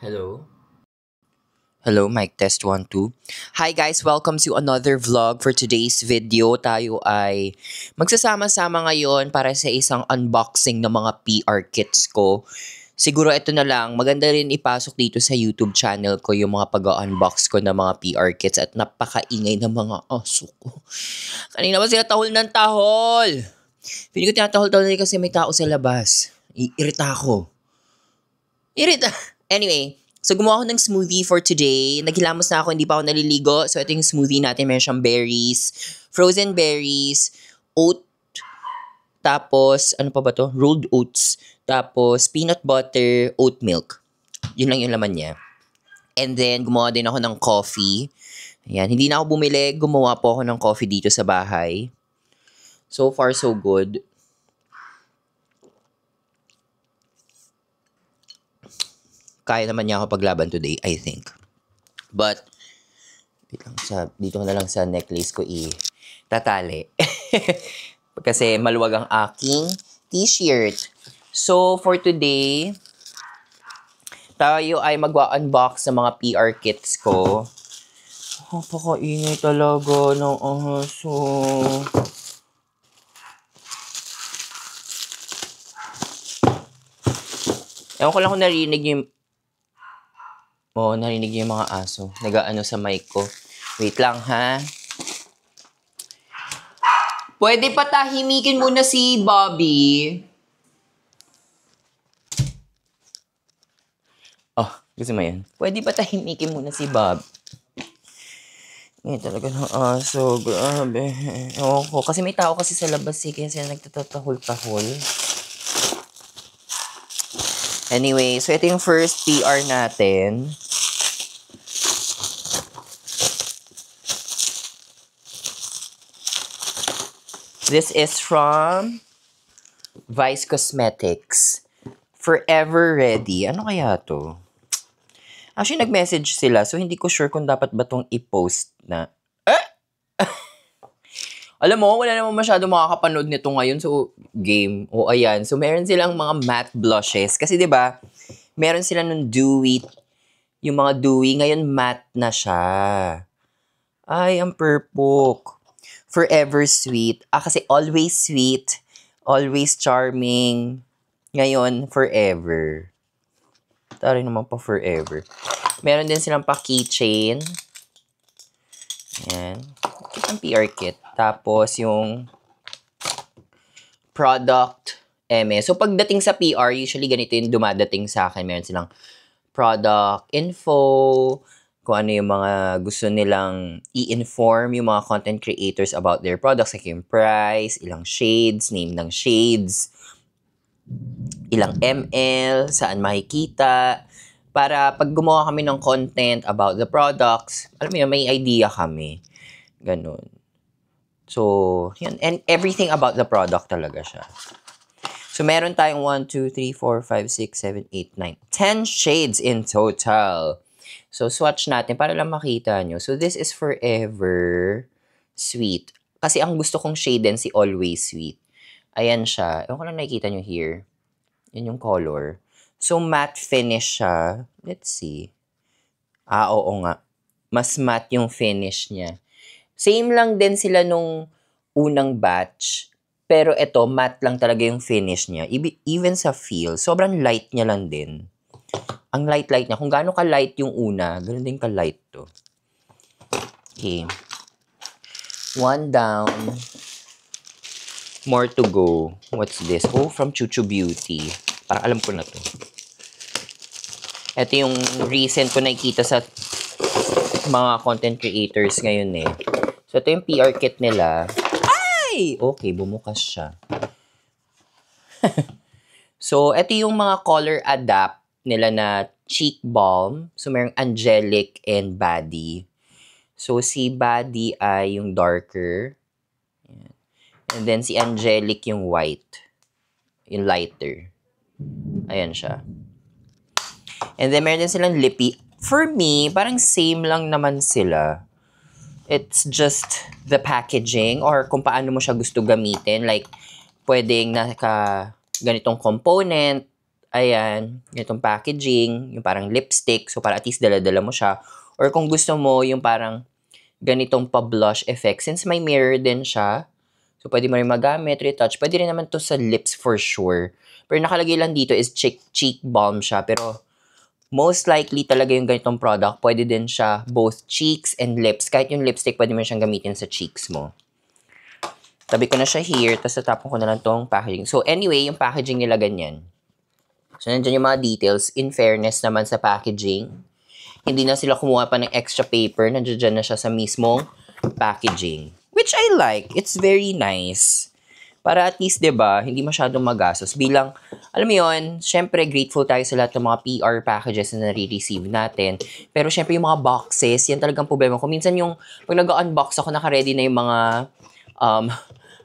Hello? Hello, mic test 1, 2. Hi guys, welcome to another vlog. For today's video, tayo ay magsasama-sama ngayon para sa isang unboxing ng mga PR kits ko. Siguro ito na lang, maganda rin ipasok dito sa YouTube channel ko yung mga pag-unbox ko ng mga PR kits at napakaingay ng mga aso ko. Kanina ba sila tahol ng tahol? Hindi ko tinatahol-tahol kasi may tao sa labas. Irita ako. Anyway, so gumawa ako ng smoothie for today. Naghilamos na ako, hindi pa ako naliligo. So ito yung smoothie natin. Meron siyang berries, frozen berries, oat, tapos, ano pa ba to? Rolled oats. Tapos, peanut butter, oat milk. Yun lang yung laman niya. And then, gumawa din ako ng coffee. Ayan, hindi na ako bumili. Gumawa po ako ng coffee dito sa bahay. So far, so good. Kaya naman niya ako paglaban today, I think. But, dito ko na lang sa necklace ko tatali. Kasi maluwag ang aking t-shirt. So, for today, tayo ay mag-unbox ng mga PR kits ko. Napakaingay talaga ng aso. Ewan ko lang kung narinig yung narinig yung mga aso. Nag-aano sa mic ko. Wait lang, ha? Pwede pa tahimikin muna si Bobby. Oh, gusto mo yan? Pwede pa tahimikin muna si Bob. Ngayon talaga ng aso. Grabe. Ewan ko. Kasi may tao kasi sa labas kaya sila nagtatatahol-tahol. Anyway, so ito yung first PR natin. This is from Vice Cosmetics. Forever Ready. Ano kaya to? Actually, nag-message sila, so hindi ko sure kung dapat ba tong i-post na. Alam mo, wala naman masyado makakapanood nito ngayon. So, game. O, ayan. So, meron silang mga matte blushes. Kasi, di ba, meron sila ng dewy. Yung mga dewy, ngayon matte na siya. Ay, ang purple. Forever Sweet. Kasi always sweet. Always charming. Ngayon, forever. Tari naman pa forever. Meron din silang pa keychain. Ayan. Ang PR kit. Tapos, yung product MS. So, pagdating sa PR, usually ganito yung dumadating sa akin. Meron silang product info, kung ano yung mga gusto nilang i-inform yung mga content creators about their products, like yung price, ilang shades, name ng shades, ilang ml, saan makikita, para pag gumawa kami ng content about the products, alam mo yun, may idea kami. Ganun. So, yun. And everything about the product talaga siya. So, meron tayong 1, 2, 3, 4, 5, 6, 7, 8, 9, 10 shades in total. So, swatch natin para lang makita nyo. So, this is Forever Sweet. Kasi ang gusto kong shade din si Always Sweet. Ayan siya. Ewan ko lang nakikita nyo here. Yan yung color. So, matte finish siya. Let's see. Oo nga. Mas matte yung finish niya. Same lang din sila nung unang batch. Pero ito, matte lang talaga yung finish niya. Even sa feel, sobrang light niya lang din. Ang light-light niya. Kung gaano ka-light yung una, ganoon din ka-light to. Okay. One down. More to go. What's this? Oh, from Chuchu Beauty. Parang alam ko na to. Ito yung recent ko nakikita sa mga content creators ngayon eh. So, ito yung PR kit nila. Ay! Okay, bumukas siya. So, ito yung mga color adapt nila na cheek balm. So, mayroong angelic and body. So, si body ay yung darker. And then, si angelic yung white. Yung lighter. Ayan siya. And then, meron din silang lippy. For me, parang same lang naman sila. It's just the packaging or kung paano mo siya gusto gamitin. Like, pwedeng ganitong component Ayan, itong packaging, yung parang lipstick. So, para at least dala-dala mo siya. Or kung gusto mo, yung parang ganitong pa-blush effect. Since may mirror din siya, so pwede mo rin magamit, retouch. Pwede rin naman to sa lips for sure. Pero nakalagay lang dito is cheek balm siya. Pero most likely talaga yung ganitong product, pwede din siya both cheeks and lips. Kahit yung lipstick, pwede mo siyang gamitin sa cheeks mo. Tabi ko na siya here, tapos natapon ko na lang tong packaging. So anyway, yung packaging nila ganyan. So nandiyan yung mga details. In fairness naman sa packaging, hindi na sila kumuha pa ng extra paper. Nandiyan na siya sa mismong packaging. Which I like. It's very nice. Para at least, 'di ba, hindi masyadong magastos. Bilang, alam mo yon, syempre grateful tayo sa lahat ng mga PR packages na nare-receive natin. Pero syempre yung mga boxes, yan talagang problema ko. Minsan yung, pag nag-unbox ako, naka-ready na yung mga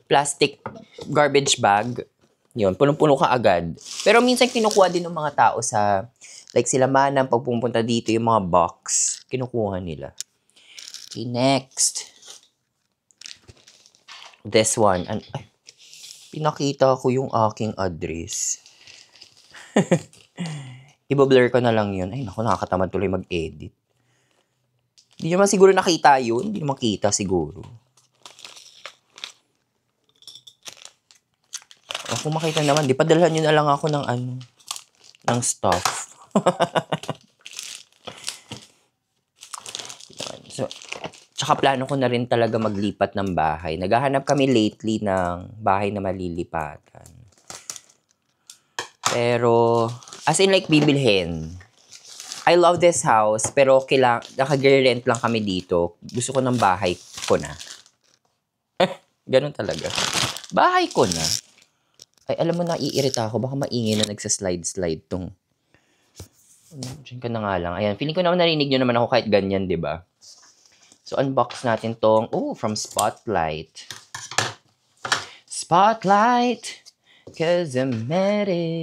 plastic garbage bag. Yun, punong-puno ka agad. Pero minsan kinukuha din ng mga tao sa, like sila Manang, pag pumunta dito yung mga box, kinukuha nila. Okay, next. This one. Ay, pinakita ko yung aking address. Iba-blur ko na lang yun. Ay, naku, nakakatamad tuloy mag-edit. Hindi naman siguro nakita yun. Hindi naman kita siguro. Kung makita naman, di padalhan nyo na lang ako ng ng stuff. So, tsaka plano ko na rin talaga maglipat ng bahay. Naghahanap kami lately ng bahay na malilipatan. Pero, as in like bibilhin. I love this house, pero naka-rent lang kami dito. Gusto ko ng bahay ko na. Ganun talaga. Bahay ko na. Ay, alam mo, naiirita ako. Baka maingay na nagsa-slide-slide tong. Diyan ka na nga lang. Ayan, feeling ko naman narinig nyo naman ako kahit ganyan, di ba? So, unbox natin tong, from Spotlight. Spotlight, cosmetics.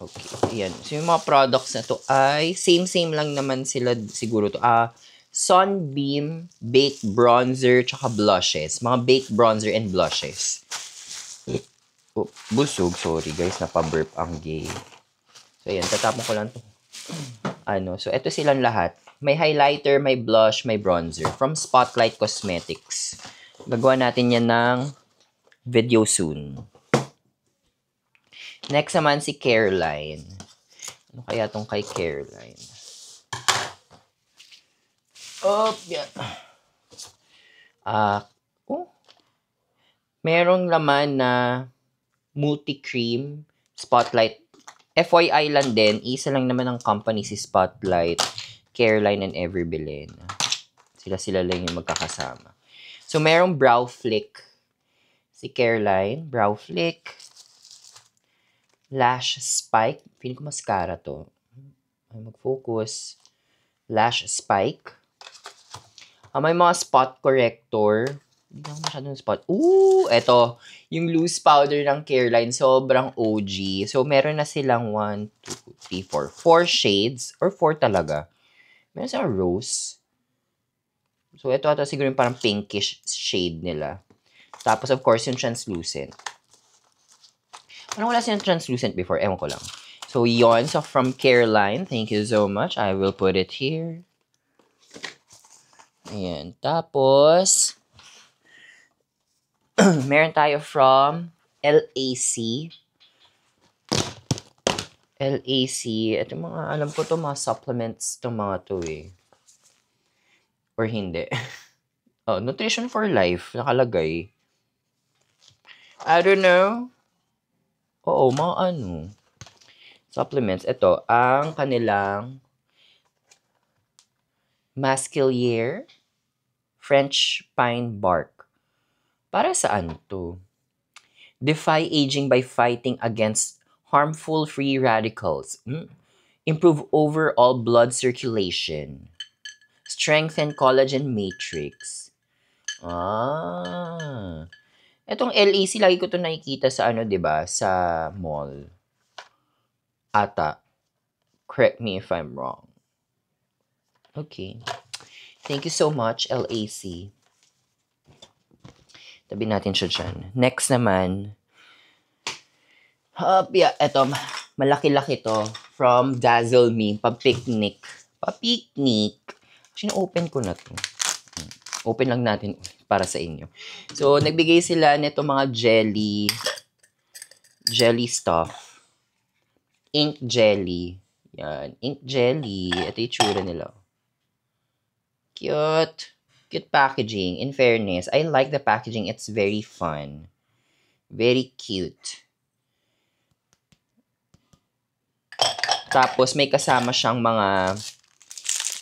Okay, ayan. So, yung mga products na to ay same lang naman sila siguro to. Sunbeam Baked Bronzer tsaka blushes. Mga baked bronzer and blushes. Oh, busog. Sorry guys, napaburp ang gay. So, ayan. Tatapon ko lang to. So, eto silang lahat. May highlighter, may blush, may bronzer. From Spotlight Cosmetics. Gagawa natin yan ng video soon. Next naman si Careline. Ano kaya tong kay Careline? Yeah. Merong laman na multi-cream Spotlight. FYI lang din, isa lang naman ang company si Spotlight, Careline, and Everbelen. Sila lang yung magkakasama. So, merong brow flick si Careline. Brow flick. Lash spike. Feeling ko mascara to. Ay, mag-focus. Lash spike. May mga spot corrector. Hindi ako masyadong spot. Eto. Yung loose powder ng Careline. Sobrang OG. So, meron na silang 1, 2, 3, 4. 4 shades. Or 4 talaga. Meron silang rose. So, ito ata siguro yung parang pinkish shade nila. Tapos, of course, yung translucent. Parang wala silang translucent before. Ewan ko lang. So, yon. So, from Careline. Thank you so much. I will put it here. Ayan. Tapos, meron tayo from LAC. LAC. Ito mga, alam ko to mga supplements to mga to eh. Or hindi. Nutrition for Life. Nakalagay. I don't know. Mga supplements. Ito, ang kanilang Masquelier French Pine Bark. Para saan to? Defy aging by fighting against harmful free radicals. Improve overall blood circulation. Strengthen collagen matrix. Etong LAC, lagi ko to nakikita sa diba? Sa mall. Ata. Correct me if I'm wrong. Okay. Thank you so much, LAC. Tabi natin siya dyan. Next naman, eto, malaki-laki to. From Dazzle Me, pa-picnic. Pa-picnic. Actually, open ko na to. Open lang natin para sa inyo. So, nagbigay sila nito mga jelly stuff. Ink jelly. Yan, ink jelly. Ito yung tsura nila. Cute. Cute packaging. In fairness, I like the packaging. It's very fun. Very cute. Tapos, may kasama siyang mga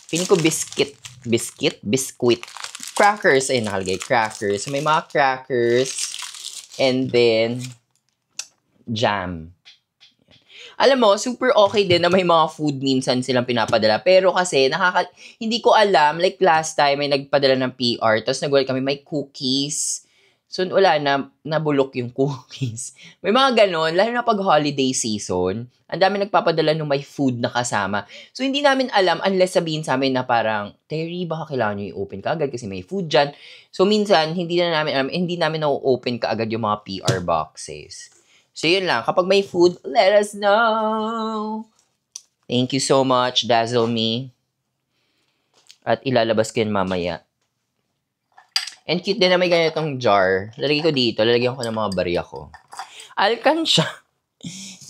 feeling ko biscuit. Crackers. Ayun, nakalagay. Crackers. So, may mga crackers. And then, jam. Alam mo, super okay din na may mga food minsan silang pinapadala. Pero kasi, hindi ko alam. Like last time, may nagpadala ng PR. Tapos nag kami, may cookies. So, wala na, nabulok yung cookies. May mga ganon, lalo na pag holiday season, ang dami nagpapadala nung may food na kasama. So, hindi namin alam unless sabihin sa amin na parang, Terry, baka kailangan nyo i-open ka agad kasi may food dyan. So, minsan, hindi namin na-open ka agad yung mga PR boxes. So, yun lang. Kapag may food, let us know. Thank you so much, Dazzle Me. At ilalabas ko yun mamaya. And cute din na may ganitong jar. Lalagay ko dito. Lalagyan ko ng mga barya ko. Alkansya.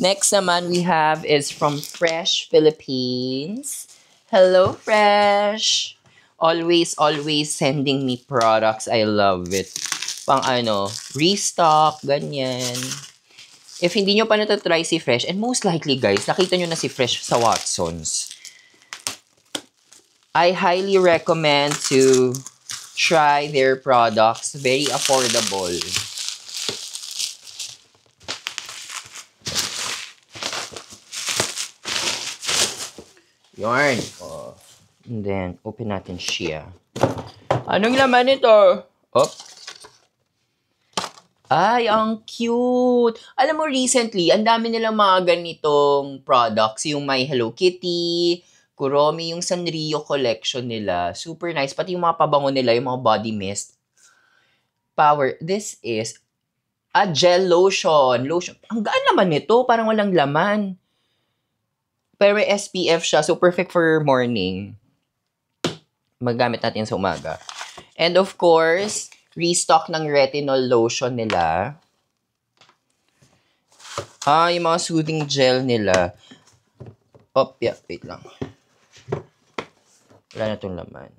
Next naman we have is from Fresh Philippines. Hello, Fresh. Always sending me products. I love it. Pang restock, ganyan. If hindi nyo pa natatry si Fresh, and most likely guys, nakita nyo na si Fresh sa Watsons. I highly recommend to try their products. Very affordable. Yarn. Oh. And then, open natin siya. Anong laman ito? Oh. Ay, ang cute! Alam mo, recently, ang dami nilang mga ganitong products. Yung may Hello Kitty, Kuromi, yung Sanrio collection nila. Super nice. Pati yung mga pabango nila, yung mga body mist. Power. This is a gel lotion. Ang gaan naman nito. Parang walang laman. Pero may SPF siya. So, perfect for morning. Magamit natin sa umaga. And of course, restock ng retinol lotion nila. Yung mga soothing gel nila. Wait lang. Wala na itong laman.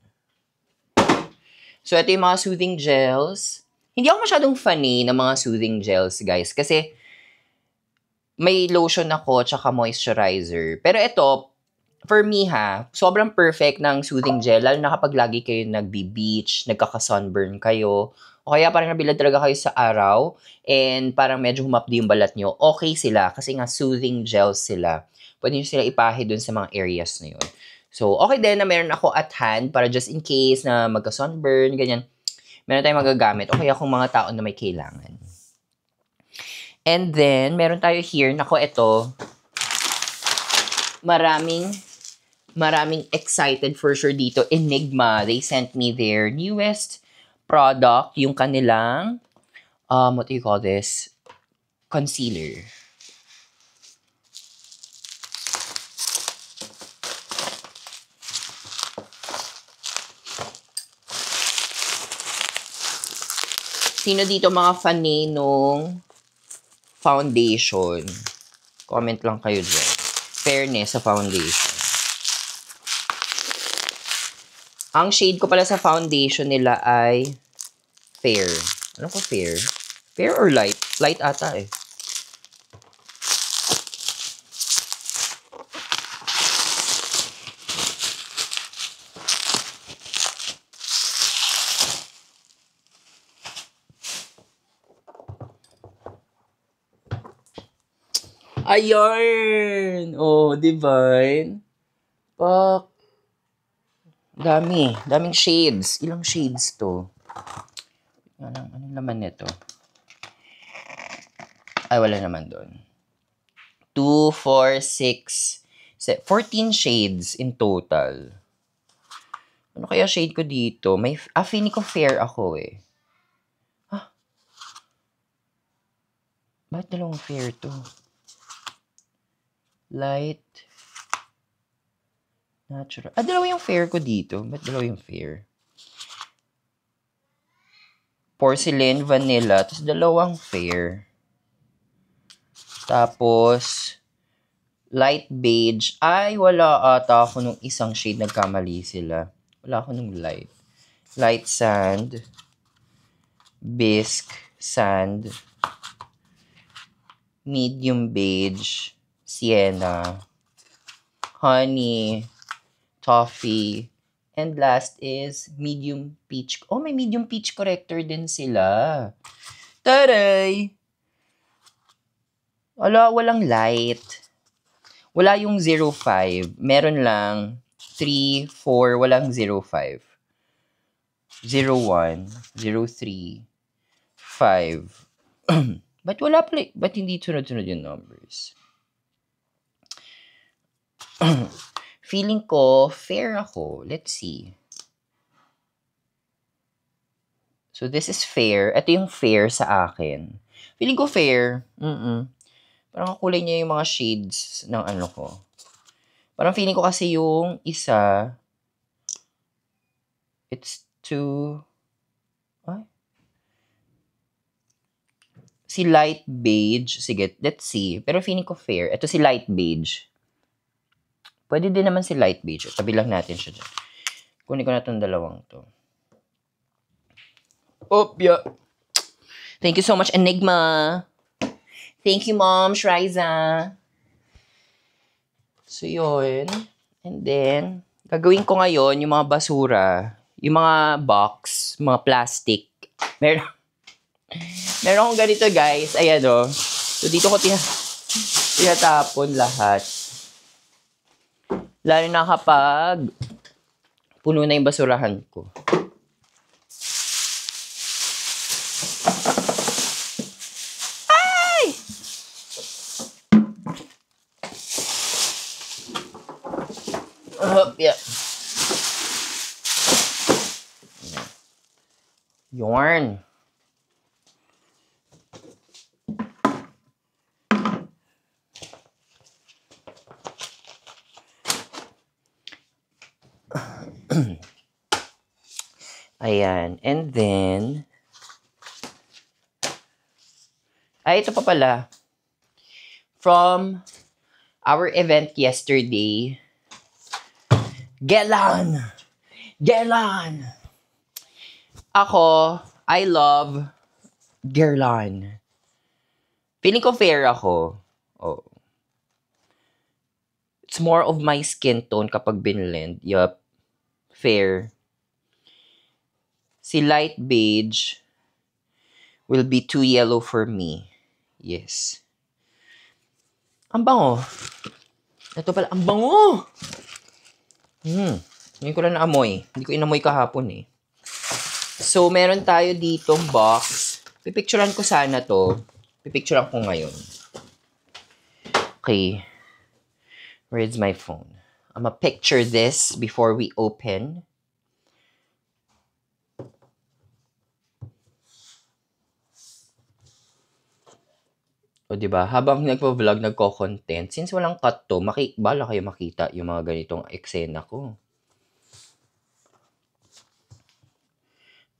So, ito yung mga soothing gels. Hindi ako masyadong funny ng mga soothing gels, guys. Kasi, may lotion ako, tsaka moisturizer. Pero ito, for me sobrang perfect ng soothing gel. Lalo na kapag lagi kayo nagbi-beach, nagkaka-sunburn kayo, o kaya parang nabilad talaga kayo sa araw, and parang medyo humapdi yung balat nyo, okay sila. Kasi nga, soothing gels sila. Pwede nyo sila ipahe dun sa mga areas na yun. So, okay din na meron ako at hand para just in case na magka-sunburn, ganyan. Meron tayong magagamit. O kaya kung mga tao na may kailangan. And then, meron tayo here. Nako, ito. Maraming excited for sure dito. Enigma. They sent me their newest product. Yung kanilang, what do you call this? Concealer. Sino dito mga fanay nung foundation? Comment lang kayo dyan. Fairness sa foundation. Ang shade ko pala sa foundation nila ay fair. Ano ko fair? Fair or light? Light ata eh. Ayun! Oh, divine. Pak. Daming shades. Ilang shades to? Anong laman nito? Ay, wala naman doon. 2, 4, 6, 14 shades in total. Ano kaya shade ko dito? Feeling ko fair ako eh. Bakit dalawang fair to? Light. Natural. Dalawa yung fair ko dito. Ba't dalawa yung fair? Porcelain, vanilla. Tapos dalawang fair. Tapos, light beige. Ay, wala ata ako nung isang shade. Nagkamali sila. Wala ako nung light. Light sand. Bisque sand. Medium beige. Sienna. Honey. Toffee. And last is medium peach. Oh, may medium peach corrector din sila. Taray! Walang light. Wala yung 05. Meron lang 3, 4, walang 05. 01, 03, 5. Ba't wala pala? Ba't hindi sunod-sunod yung numbers? Feeling ko, fair ako. Let's see. So, this is fair. Ito yung fair sa akin. Feeling ko fair. Parang kulay niya yung mga shades ng ano ko. Parang feeling ko kasi yung isa, it's too... Ay? Si light beige. Sige, let's see. Pero feeling ko fair. Ito si light beige. Pwede din naman si light beige. Tabi lang natin siya dyan. Kunin ko na itong dalawang to. Oh, yeah. Thank you so much, Enigma. Thank you, Mom Shriza. So, yun. And then, gagawin ko ngayon yung mga basura. Yung mga box, mga plastic. Meron akong ganito, guys. Ayan, o. So, dito ko tinatapon lahat. Lalo na kapag puno na yung basurahan ko. Ay! Yeah. Yarn. Ayan. And then, ito pa pala. From our event yesterday, Gelan! Ako, I love Guerlain. Feeling ko fair ako. Oh. It's more of my skin tone kapag binlend. Yup. Fair. Si light beige will be too yellow for me. Yes. Ang bango. Ito pala, ang bango! Ngayon ko lang naamoy. Hindi ko inamoy kahapon eh. So, meron tayo ditong box. Pipicturean ko sana to. Pipicturean ko ngayon. Okay. Where's my phone? I'm gonna picture this before we open. O, diba? Habang nagpo-vlog, nagko-content, since walang cut to, bala kayo makita yung mga ganitong eksena ko.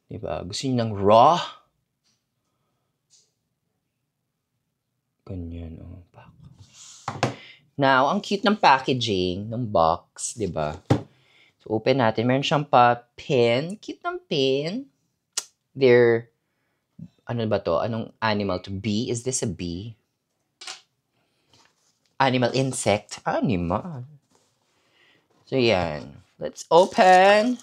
Diba? Gusto nyo ng raw? Ganyan, oh. Now, ang cute ng packaging, ng box, diba? So, open natin. Meron siyang pen. Cute ng pen. They're, ano ba to? Anong animal to? Bee? Is this a bee? Animal, insect? Animal. So, yan. Let's open.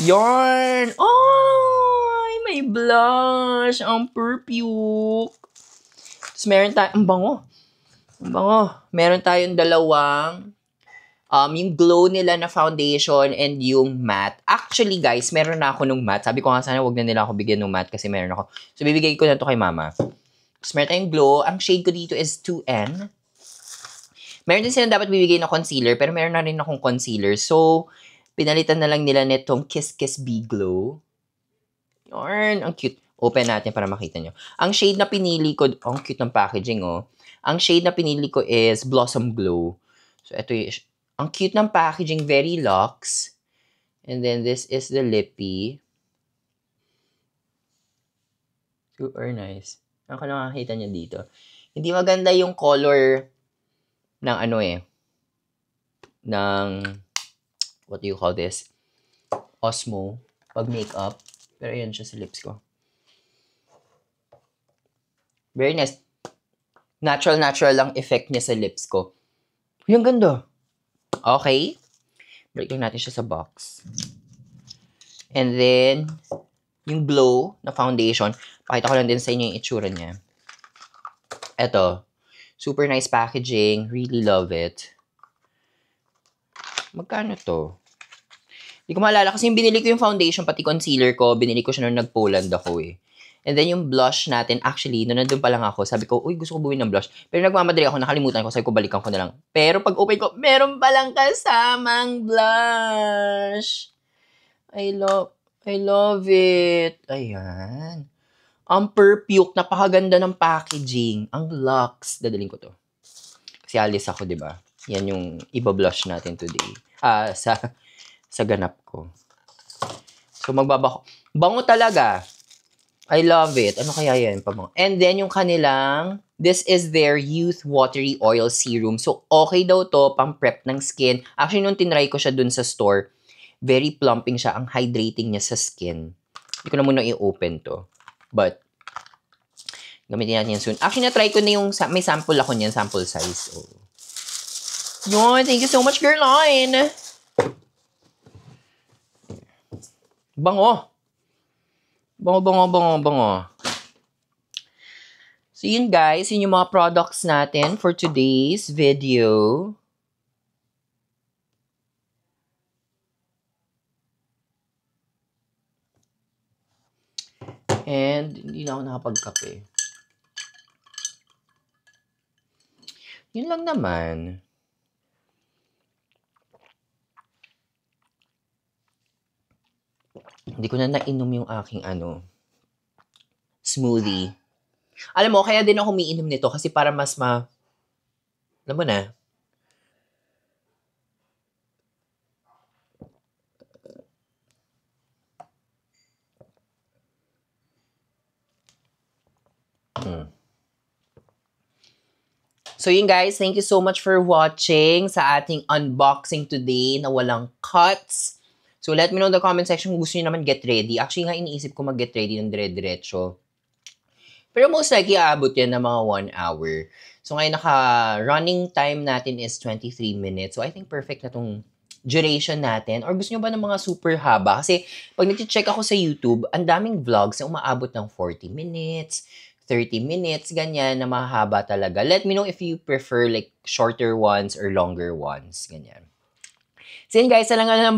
Yarn! Oh! May blush! Ang perfume! Tapos meron tayo, ang bango. Ang bango. Meron tayong dalawang, yung glow nila na foundation and yung matte. Actually, guys, meron na ako nung matte. Sabi ko nga sana, wag na nila ako bigyan ng matte kasi meron ako. So, bibigay ko na to kay mama. Tapos meron tayong glow. Ang shade ko dito is 2N. Meron din silang dapat bibigay na concealer, pero meron na rin akong concealer. So, pinalitan na lang nila nitong Kiss Kiss Bee Glow. Yarn, ang cute. Open natin para makita nyo. Ang shade na pinili ko, ang cute ng packaging, oh. Ang shade na pinili ko is Blossom Glow. So, ito yung, ang cute ng packaging, very luxe. And then, this is the lippy. Super nice. Ang nakakita niya dito. Hindi maganda yung color ng ano eh. Ng, what do you call this? Osmo. Pag makeup. Pero ayan siya sa lips ko. Very nice. Natural lang effect niya sa lips ko. Yung ganda. Okay. Break lang natin siya sa box. And then, yung Glow na foundation. Pakita ko lang din sa inyo yung itsura niya. Eto. Super nice packaging. Really love it. Magkano to? Hindi ko maalala kasi yung binili ko yung foundation pati concealer ko. Binili ko siya nung nag-Poland ako eh. And then yung blush natin, actually, nung nandun pa lang ako, sabi ko, uy, gusto ko buuin ng blush. Pero nagmamadali ako, nakalimutan ko, sabi ko, balikan ko na lang. Pero pag open ko, meron palang kasamang blush. I love it. Ayan. Ang perfume, napakaganda ng packaging. Ang luxe. Dadaling ko to. Kasi alis ako, di ba? Yan yung iba-blush natin today. Sa ganap ko. So, magbabako. Bango talaga. I love it. Ano kaya yan? And then, yung kanilang, this is their Youth Watery Oil Serum. So, okay daw to, pang prep ng skin. Actually, nung tinry ko siya dun sa store, very plumping siya. Ang hydrating niya sa skin. Hindi ko na muna i-open to. But, gamitin natin yan soon. Actually, na-try ko na yung, may sample ako niyan, sample size. Oh. Yun, thank you so much, Girline. Bango. Bango. So, yun guys, yun yung mga products natin for today's video. And, hindi na ako nakapagkape. Yun lang naman. Hindi ko na nainom yung aking smoothie. Alam mo, kaya din ako umiinom nito kasi para mas alam mo na. So yun guys, thank you so much for watching sa ating unboxing today na walang cuts. So let me know in the comment section kung gusto niyo naman get ready. Actually nga iniisip ko mag-get ready ng dire-diretso. Pero most likely aabot yan ng mga 1 hour. So ngayon running time natin is 23 minutes. So I think perfect na tong duration natin. Or gusto nyo ba ng mga super haba? Kasi pag nag-check ako sa YouTube, ang daming vlogs na umaabot ng 40 minutes, 30 minutes, ganyan, na mahaba talaga. Let me know if you prefer like shorter ones or longer ones, ganyan. So yun guys, halaga ng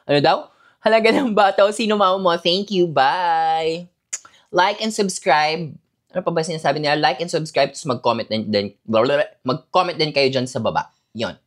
ano daw? Halaga ng bata o sino mama mo. Thank you, bye! Like and subscribe. Ano pa ba sinasabi nila? Like and subscribe, tapos mag-comment din kayo dyan sa baba. Yon.